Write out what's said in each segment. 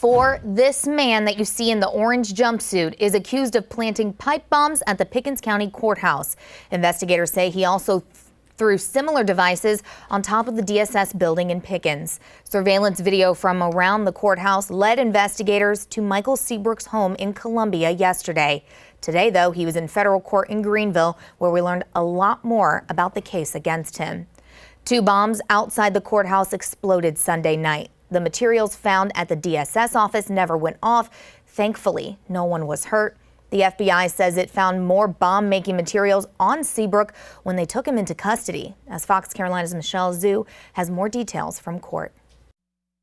This man that you see in the orange jumpsuit is accused of planting pipe bombs at the Pickens County Courthouse. Investigators say he also threw similar devices on top of the DSS building in Pickens. Surveillance video from around the courthouse led investigators to Michael Seabrooke's home in Columbia yesterday. Today, though, he was in federal court in Greenville, where we learned a lot more about the case against him. 2 bombs outside the courthouse exploded Sunday night. The materials found at the DSS office never went off. Thankfully, no one was hurt. The FBI says it found more bomb-making materials on Seabrooke when they took him into custody. As Fox Carolina's Michelle Zhu has more details from court.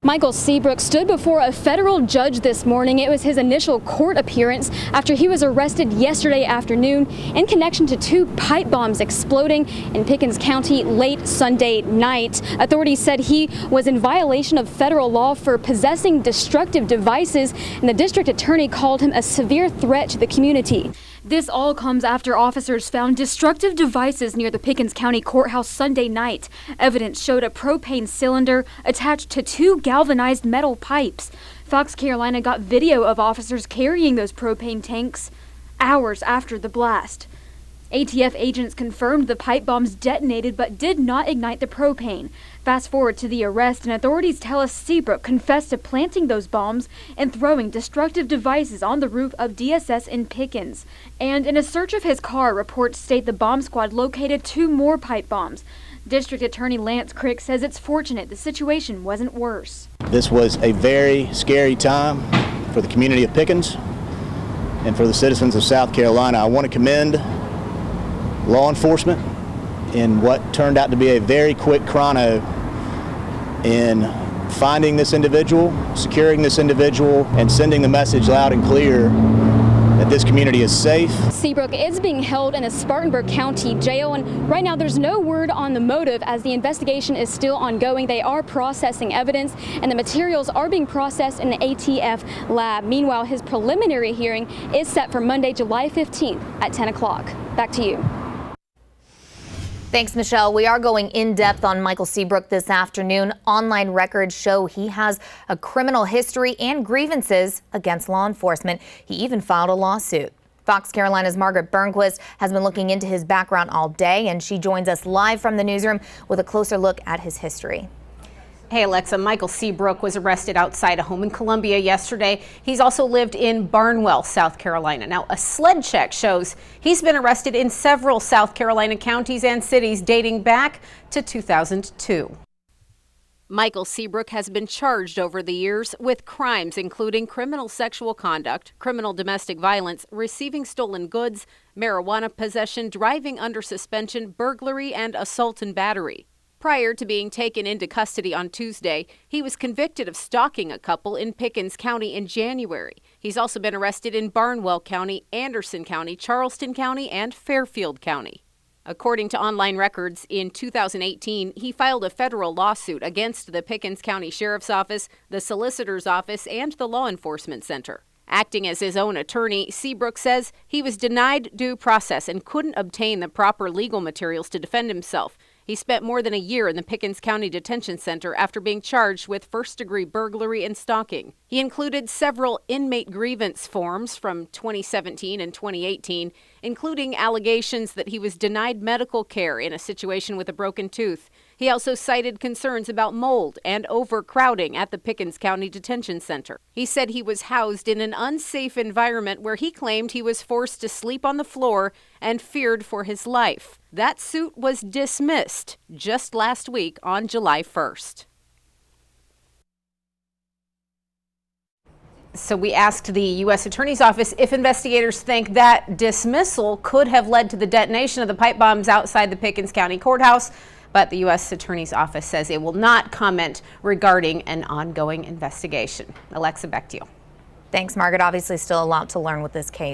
Michael Seabrooke stood before a federal judge this morning. It was his initial court appearance after he was arrested yesterday afternoon in connection to 2 pipe bombs exploding in Pickens County late Sunday night. Authorities said he was in violation of federal law for possessing destructive devices, and the district attorney called him a severe threat to the community. This all comes after officers found destructive devices near the Pickens County Courthouse Sunday night. Evidence showed a propane cylinder attached to 2 galvanized metal pipes. Fox Carolina got video of officers carrying those propane tanks hours after the blast. ATF agents confirmed the pipe bombs detonated but did not ignite the propane. Fast forward to the arrest, and authorities tell us Seabrooke confessed to planting those bombs and throwing destructive devices on the roof of DSS in Pickens. And in a search of his car, reports state the bomb squad located 2 more pipe bombs. District Attorney CRICK says it's fortunate the situation wasn't worse. This was a very scary time for the community of Pickens and for the citizens of South Carolina. I want to commend law enforcement in what turned out to be a very quick chrono in finding this individual, securing this individual, and sending the message loud and clear that this community is safe. Seabrooke is being held in a Spartanburg County jail, and right now there's no word on the motive as the investigation is still ongoing. They are processing evidence, and the materials are being processed in the ATF lab. Meanwhile, his preliminary hearing is set for Monday, July 15th at 10 o'clock. Back to you. Thanks, Michelle. We are going in depth on Michael Seabrooke this afternoon. Online records show he has a criminal history and grievances against law enforcement. He even filed a lawsuit. Fox Carolina's Margaret Burnquist has been looking into his background all day, and she joins us live from the newsroom with a closer look at his history. Hey Alexa, Michael Seabrooke was arrested outside a home in Columbia yesterday. He's also lived in Barnwell, South Carolina. Now, a sled check shows he's been arrested in several South Carolina counties and cities dating back to 2002. Michael Seabrooke has been charged over the years with crimes including criminal sexual conduct, criminal domestic violence, receiving stolen goods, marijuana possession, driving under suspension, burglary, and assault and battery. Prior to being taken into custody on Tuesday, he was convicted of stalking a couple in Pickens County in January. He's also been arrested in Barnwell County, Anderson County, Charleston County, and Fairfield County. According to online records, in 2018, he filed a federal lawsuit against the Pickens County Sheriff's Office, the Solicitor's Office, and the Law Enforcement Center. Acting as his own attorney, Seabrooke says he was denied due process and couldn't obtain the proper legal materials to defend himself. He spent more than a year in the Pickens County Detention Center after being charged with first-degree burglary and stalking. He included several inmate grievance forms from 2017 and 2018, including allegations that he was denied medical care in a situation with a broken tooth. He also cited concerns about mold and overcrowding at the Pickens County Detention Center. He said he was housed in an unsafe environment where he claimed he was forced to sleep on the floor and feared for his life. That suit was dismissed just last week on July 1st. So we asked the U.S. Attorney's Office if investigators think that dismissal could have led to the detonation of the pipe bombs outside the Pickens County Courthouse. But the U.S. Attorney's Office says it will not comment regarding an ongoing investigation. Alexa, back to you. Thanks, Margaret. Obviously, still a lot to learn with this case.